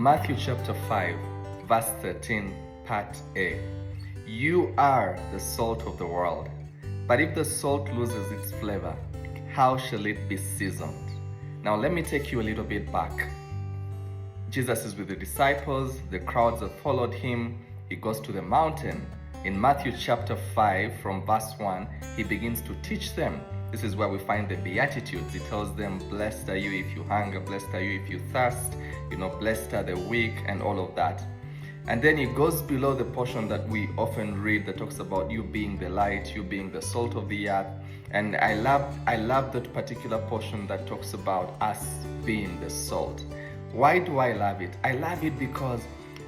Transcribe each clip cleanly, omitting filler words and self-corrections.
Matthew chapter 5, verse 13, part A. You are the salt of the world, but if the salt loses its flavor, how shall it be seasoned? Now let me take you a little bit back. Jesus is with the disciples, the crowds have followed him, he goes to the mountain. In Matthew chapter 5 from verse 1, he begins to teach them. This is where we find the Beatitudes. He tells them, blessed are you if you hunger, blessed are you if you thirst, blessed are the weak and all of that. And then he goes below the portion that we often read that talks about you being the light, you being the salt of the earth. And I love that particular portion that talks about us being the salt. Why do I love it? I love it because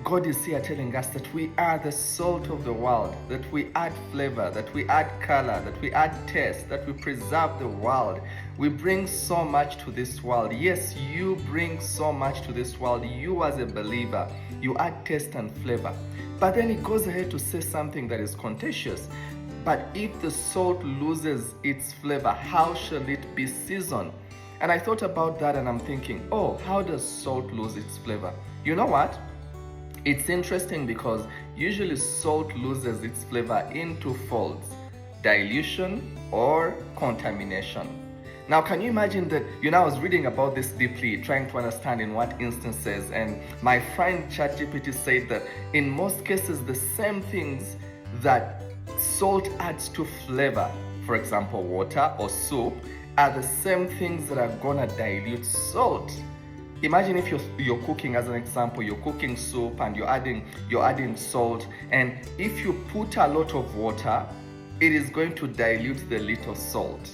God is here telling us that we are the salt of the world, that we add flavor, that we add color, that we add taste, that we preserve the world. We bring so much to this world. Yes, you bring so much to this world. You as a believer, you add taste and flavor. But then he goes ahead to say something that is contagious. But if the salt loses its flavor, how shall it be seasoned? And I thought about that and I'm thinking, how does salt lose its flavor? You know what? It's interesting because usually salt loses its flavor in two folds: dilution or contamination. Now, can you imagine that, I was reading about this deeply, trying to understand in what instances, and my friend ChatGPT said that in most cases, the same things that salt adds to flavor, for example, water or soup, are the same things that are gonna dilute salt. Imagine if you're cooking, as an example, you're cooking soup and you're adding salt, and if you put a lot of water, it is going to dilute the little salt.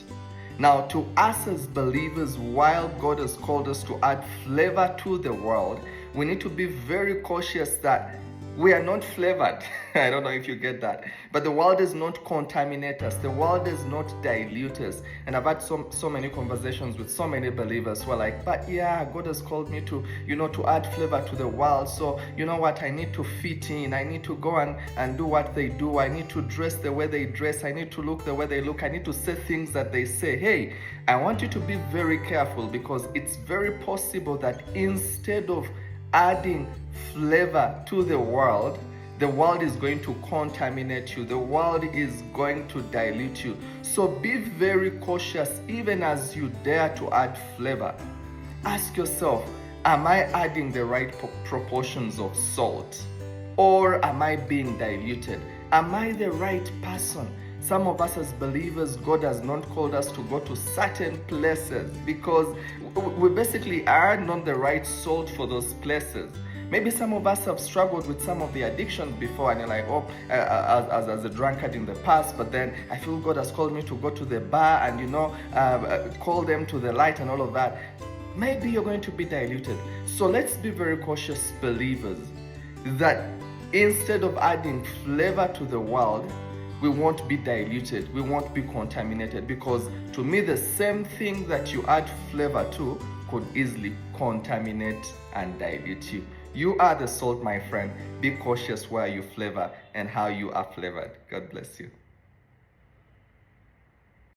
Now, to us as believers, while God has called us to add flavor to the world, we need to be very cautious that we are not flavored. I don't know if you get that. But the world does not contaminate us. The world does not dilute us. And I've had so many conversations with so many believers who are like, but yeah, God has called me to, to add flavor to the world. So you know what? I need to fit in. I need to go and do what they do. I need to dress the way they dress. I need to look the way they look. I need to say things that they say. Hey, I want you to be very careful, because it's very possible that instead of adding flavor to the world is going to contaminate you. The world is going to dilute you. So be very cautious even as you dare to add flavor. Ask yourself, am I adding the right proportions of salt? Or am I being diluted? Am I the right person? Some of us as believers, God has not called us to go to certain places because we basically are not the right salt for those places. Maybe some of us have struggled with some of the addictions before, and you're like, as a drunkard in the past, but then I feel God has called me to go to the bar and, call them to the light and all of that. Maybe you're going to be diluted. So let's be very cautious, believers, that instead of adding flavor to the world, we won't be diluted, we won't be contaminated, because to me, the same thing that you add flavor to could easily contaminate and dilute you. You are the salt, my friend. Be cautious where you flavor and how you are flavored. God bless you.